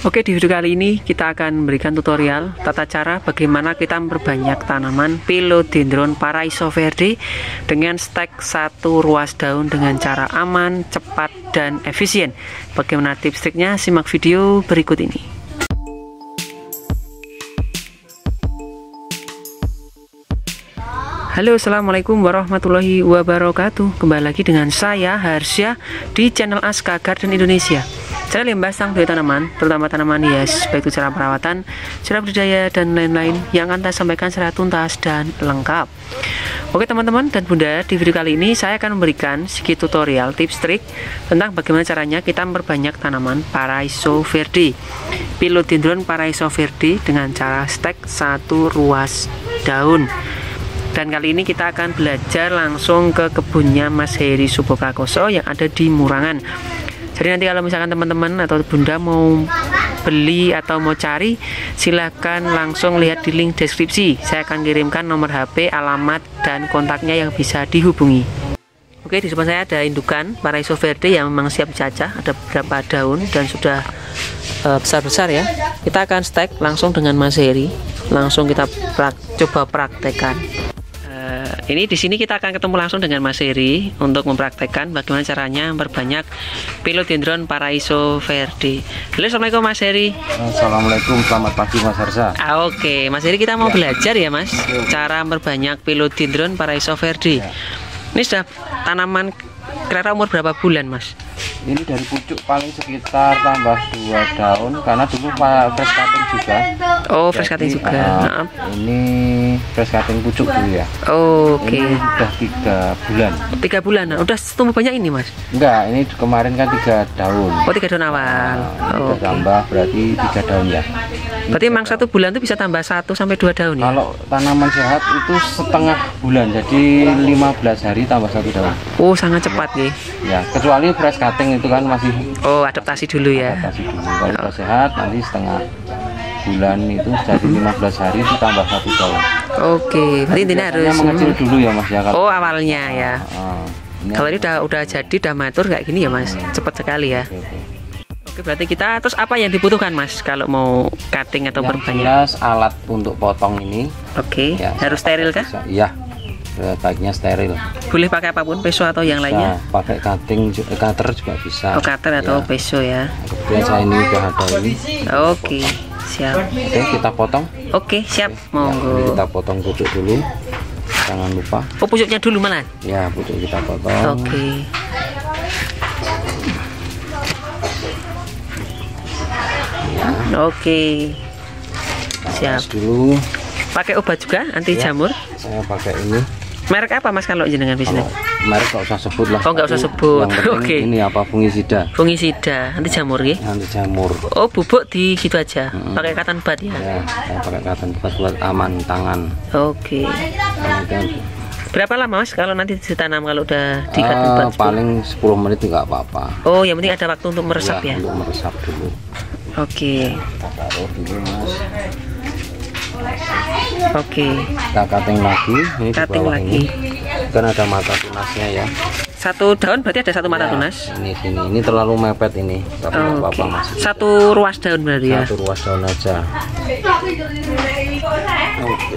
Oke, di video kali ini kita akan memberikan tutorial tata cara bagaimana kita memperbanyak tanaman Philodendron Paraiso Verde dengan stek satu ruas daun dengan cara aman, cepat, dan efisien. Bagaimana tips triknya? Simak video berikut ini. Halo, assalamualaikum warahmatullahi wabarakatuh. Kembali lagi dengan saya Harsya di channel Aska Garden Indonesia. Cara membahas tentang tanaman, terutama tanaman hias, baik itu cara perawatan, cara budidaya, dan lain-lain yang akan saya sampaikan secara tuntas dan lengkap. Oke teman-teman dan bunda, di video kali ini saya akan memberikan sedikit tutorial tips trik tentang bagaimana caranya kita memperbanyak tanaman Paraiso Verde, Philodendron Paraiso Verde dengan cara stek satu ruas daun. Dan kali ini kita akan belajar langsung ke kebunnya Mas Heri Suboprakoso yang ada di Murangan. Jadi nanti kalau misalkan teman-teman atau bunda mau beli atau mau cari, silahkan langsung lihat di link deskripsi. Saya akan kirimkan nomor HP, alamat, dan kontaknya yang bisa dihubungi. Oke, di depan saya ada indukan Paraiso Verde yang memang siap dicacah. Ada beberapa daun dan sudah besar-besar ya. Kita akan stek langsung dengan Mas Heri. Langsung kita coba praktekkan. Ini di sini kita akan ketemu langsung dengan Mas Heri untuk mempraktekkan bagaimana caranya memperbanyak Philodendron Paraiso Verde. Halo, assalamualaikum Mas Heri. Assalamualaikum, selamat pagi Mas Harsha. Oke, Mas Heri, kita mau belajar ya Mas, cara memperbanyak Philodendron Paraiso Verde. Ini sudah tanaman kira-kira umur berapa bulan Mas? Ini dari pucuk paling sekitar tambah 2 daun karena dulu fresh cutting juga. Oh, fresh cutting juga. Ini fresh cutting pucuk dulu ya. Oke. Ini udah 3 bulan. 3 bulan. Udah tumbuh banyak ini Mas? Enggak, ini kemarin kan 3 daun. Oh, 3 daun awal. Udah tambah berarti 3 daun ya. Berarti memang 1 bulan itu bisa tambah 1 sampai 2 daun ya? Kalau tanaman sehat itu setengah bulan, jadi 15 hari tambah 1 daun. Oh, sangat cepat ya. Ya, kecuali fresh cutting itu kan masih adaptasi dulu ya. Adaptasi dulu. Kalau udah sehat nanti setengah bulan itu jadi 15 hari itu tambah 1 daun. Oke, berarti intinya harus mengecil dulu ya Mas ya. Oh, awalnya ya. Kalau ini udah jadi, udah matur kayak gini ya Mas, cepat sekali ya. Oke, berarti kita terus apa yang dibutuhkan Mas kalau mau cutting atau berbanyak? Jelas alat untuk potong ini. Oke, ya, harus steril kah? Iya, baiknya steril. Boleh pakai apapun, peso atau yang lainnya? Pakai cutter juga bisa. Oh, cutter atau peso ya. Kemudian saya ini udah ada ini. Oke, siap. Oke, kita potong. Oke, siap. Monggo. Kita potong pucuk dulu. Jangan lupa. Oh, pucuknya dulu malah? Ya, pucuk kita potong. Oke. Oke, siap. Dulu pakai obat juga anti jamur? Saya pakai ini. Merek apa Mas kalau jenengan bisnis? Merek nggak usah sebut lah. Oh, nggak usah sebut. Oke. Ini apa, fungisida? Fungisida anti jamur ya? Anti jamur. Oh, bubuk di gitu aja. Pakai cotton bud ya? Ya, saya pakai cotton bud buat aman tangan. Oke. Berapa lama Mas kalau nanti ditanam kalau udah di cotton bud? Paling 10 menit nggak apa-apa. Oh, yang penting ada waktu untuk meresap ya? Untuk meresap dulu. Oke. Kita taruh dulu Mas. Oke. Kita cutting lagi. Ini cutting lagi. Ini kan ada mata tunasnya ya. 1 daun berarti ada 1 mata tunas. Ini sini. Ini terlalu mepet ini. Oke. 1 ruas daun berarti ya. 1 ruas daun aja. Oke.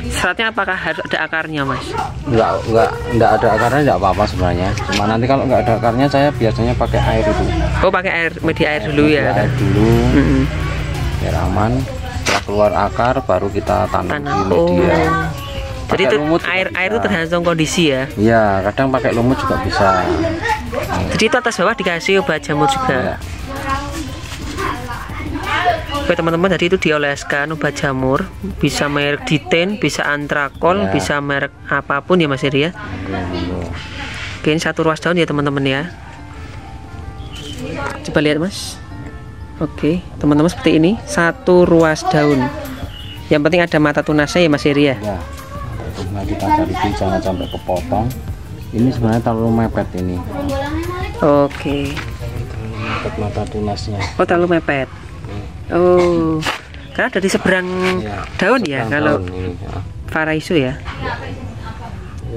Syaratnya apakah harus ada akarnya Mas? Enggak ada akarnya, enggak apa-apa sebenarnya. Cuma nanti kalau enggak ada akarnya saya biasanya pakai air itu. Oh, pakai air, media air dulu ya kan? Air dulu. Biar aman. Setelah keluar akar baru kita tanam di media. Jadi itu air itu tergantung kondisi ya? Iya, kadang pakai lumut juga bisa. Jadi itu atas bawah dikasih obat jamur juga. Ya. Oke teman-teman, jadi itu dioleskan obat jamur, bisa merek Diten, bisa Antrakol, bisa merek apapun ya Mas Heri ya. Oke, ini 1 ruas daun ya teman-teman ya. Coba lihat Mas. Oke teman-teman, seperti ini 1 ruas daun. Yang penting ada mata tunasnya ya Mas Heri ya. Nah, kita cari jangan sampai kepotong. Ini sebenarnya terlalu mepet ini. Oke. Terlalu mepet mata tunasnya. Oh, terlalu mepet. Oh, karena ada di seberang daun ya kalau Paraiso ya.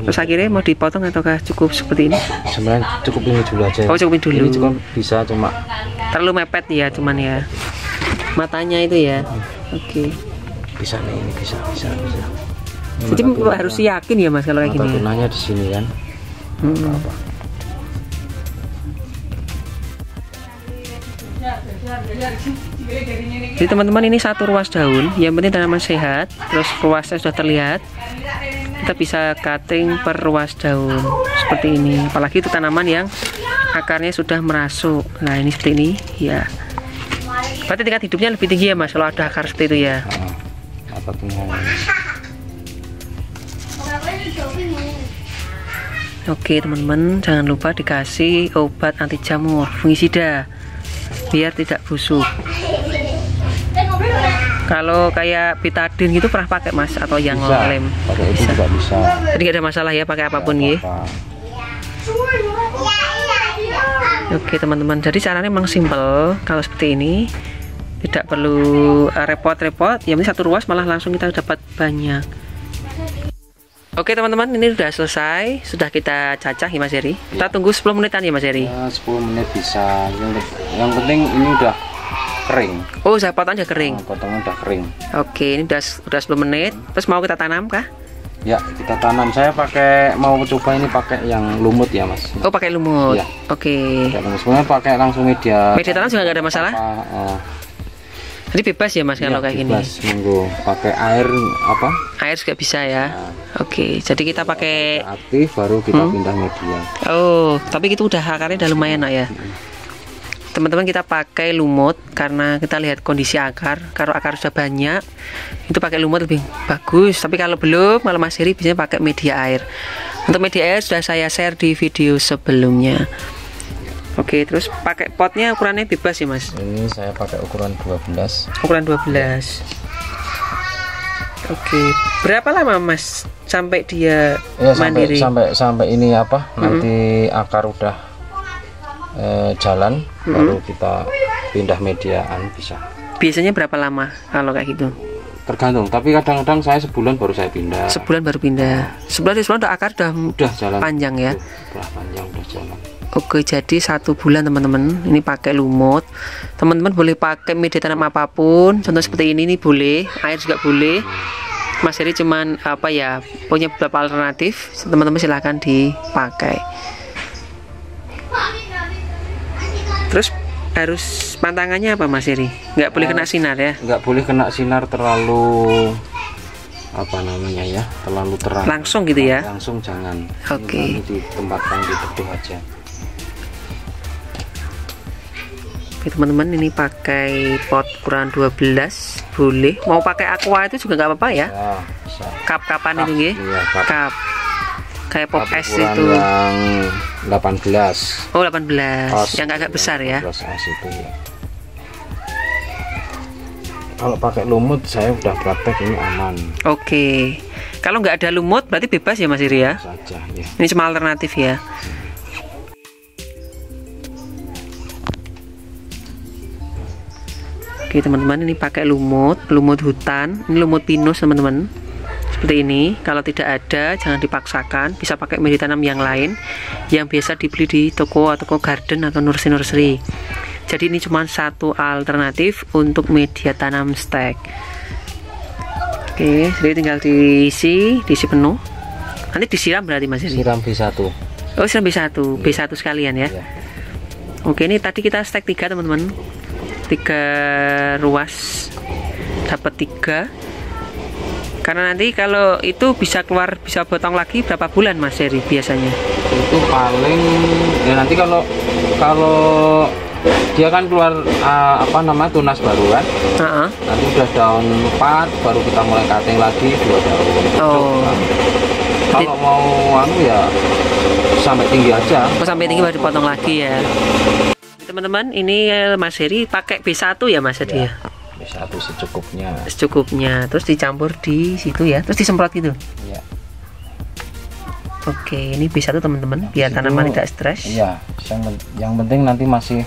Terus akhirnya mau dipotong ataukah cukup seperti ini? Sebenarnya cukup ini dulu aja. Oh, cukupin dulu. Ini cukup bisa, cuma terlalu mepet ya, cuman ya matanya itu ya. Oke. Bisa nih, ini bisa. Jadi harus yakin ya Mas kalau kayak gini. Tunanya di sini kan. Apa? Jadi teman-teman, ini satu ruas daun, yang penting tanaman sehat, terus ruasnya sudah terlihat. Kita bisa cutting per ruas daun seperti ini. Apalagi itu tanaman yang akarnya sudah merasuk. Nah, ini seperti ini ya. Berarti tingkat hidupnya lebih tinggi ya Mas kalau ada akar seperti itu ya. Apa tinggalnya? Oke teman-teman, jangan lupa dikasih obat anti jamur, fungisida, biar tidak busuk. Kalau kayak betadine gitu pernah pakai Mas atau yang lem? Pakai itu juga bisa. Jadi nggak ada masalah ya pakai apapun ya. Oke teman-teman, jadi caranya memang simple. Kalau seperti ini tidak perlu repot-repot, yang penting satu ruas malah langsung kita dapat banyak. Oke teman-teman, ini sudah selesai, sudah kita cacah ya Mas Heri. Kita tunggu 10 menitan ya Mas Heri. Ya, 10 menit bisa. Yang penting ini udah kering. Oh, saya potong aja kering. Potongnya udah kering. Oke, ini udah 10 menit. Terus mau kita tanam kah? Ya, kita tanam. Saya mau coba ini pakai yang lumut ya Mas. Oh, pakai lumut. Ya. Oke. Sebenarnya pakai langsung media. Media tanam juga nggak ada masalah. Jadi bebas ya Mas kalau kayak gini. Bebas, monggo. Pakai air apa? Air juga bisa ya. Oke, jadi kita pakai aktif baru kita pindah media. Oh, tapi itu udah akarnya udah lumayan nak ya. Teman-teman, kita pakai lumut karena kita lihat kondisi akar. Kalau akar sudah banyak, itu pakai lumut lebih bagus. Tapi kalau belum, kalau Mas Heri biasanya pakai media air. Untuk media air sudah saya share di video sebelumnya. Oke, terus pakai potnya ukurannya bebas ya Mas? Ini saya pakai ukuran 12. Ukuran 12. Oke, berapa lama Mas sampai dia mandiri? Sampai ini apa? Nanti akar udah jalan, baru kita pindah mediaan bisa. Biasanya berapa lama kalau kayak gitu? Tergantung, tapi kadang-kadang saya sebulan baru saya pindah. Sebulan baru pindah. Sebulan udah akar udah jalan panjang ya? Udah panjang, udah jalan. Oke, jadi 1 bulan teman-teman. Ini pakai lumut. Teman-teman boleh pakai media tanam apapun. Contoh seperti ini boleh, air juga boleh. Mas Heri cuman apa ya, punya beberapa alternatif. Teman-teman silahkan dipakai. Terus harus pantangannya apa Mas Heri? Nggak boleh kena sinar ya? Nggak boleh kena sinar terlalu apa namanya ya, terlalu terang. Langsung gitu ya? Langsung jangan. Oke. Ditempatkan di teduh aja. Oke teman-teman, ini pakai pot ukuran 12 boleh. Mau pakai aqua itu juga nggak apa-apa ya? Bisa. Kap-kapan itu nggih? Iya, kap. Kayak pop es itu. Yang 18. Oh 18. Yang agak besar ya? 18 es itu ya. Kalau pakai lumut saya udah praktek ini aman. Oke. Kalau nggak ada lumut berarti bebas ya Mas Heri ya? Saja ya. Ini cuma alternatif ya. Oke teman-teman, ini pakai lumut hutan, ini lumut pinus teman-teman. Seperti ini. Kalau tidak ada jangan dipaksakan, bisa pakai media tanam yang lain yang biasa dibeli di toko garden atau nursery. Jadi ini cuma satu alternatif untuk media tanam stek. Oke, jadi tinggal diisi penuh. Nanti disiram berarti Mas Heri? Siram B1. Oh, siram B1, B1 sekalian ya. Iya. Oke, ini tadi kita stek 3 teman-teman. 3 ruas dapat 3. Karena nanti kalau itu bisa potong lagi berapa bulan Mas Heri biasanya? Itu paling ya nanti kalau dia kan keluar tunas baru kan. Nanti udah daun 4 baru kita mulai cutting lagi 2 daun. Oh. Kalau mau ya sampai tinggi aja. Oh, sampai tinggi baru dipotong lagi ya. Teman-teman, ini Mas Heri pakai B1 ya Mas Heri ya? B1 secukupnya. Secukupnya, terus dicampur di situ ya, terus disemprot gitu. Iya. Oke, ini B1 teman-teman, biar tanaman tidak stres. Iya, yang penting nanti masih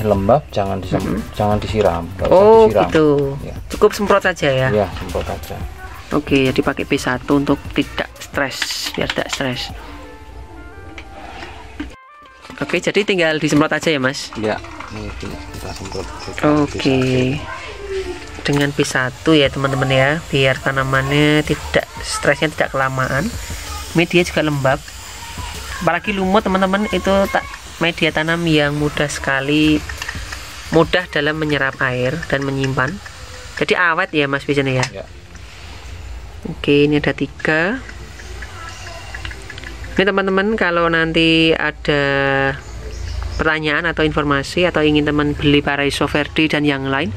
lembab, jangan disiram. Oh disiram. gitu. Ya. Cukup semprot saja ya? Iya, semprot aja. Oke, jadi pakai B1 untuk tidak stres, biar tidak stres. Oke, jadi tinggal disemprot aja ya Mas? Ya, ini kita semprot. Oke, dengan P1 ya teman-teman ya, biar tanamannya tidak stresnya tidak kelamaan. Media juga lembab, apalagi lumut teman-teman, itu media tanam yang mudah sekali, mudah dalam menyerap air dan menyimpan. Jadi awet ya Mas biasanya ya. Oke, ini ada 3. Ini teman-teman, kalau nanti ada pertanyaan atau informasi atau ingin teman beli Paraiso Verde dan yang lain,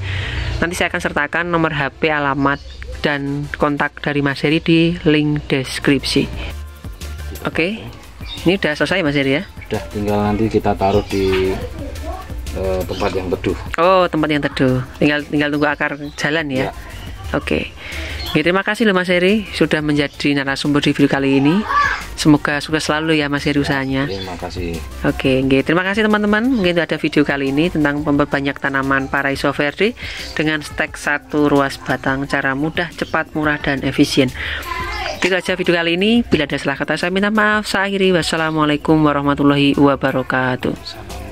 nanti saya akan sertakan nomor HP, alamat, dan kontak dari Mas Heri di link deskripsi. Oke, ini udah selesai Mas Heri ya? Udah, tinggal nanti kita taruh di tempat yang teduh. Oh, tempat yang teduh. Tinggal tunggu akar jalan ya. Oke. Ya, terima kasih loh Mas Heri sudah menjadi narasumber di video kali ini. Semoga sukses selalu ya Mas Heri usahanya. Terima kasih. Oke, terima kasih teman-teman. Mungkin itu ada video kali ini tentang memperbanyak tanaman Paraiso Verde dengan stek 1 ruas batang, cara mudah, cepat, murah, dan efisien. Itu aja video kali ini. Bila ada salah kata saya minta maaf. Saya akhiri. Wassalamualaikum warahmatullahi wabarakatuh.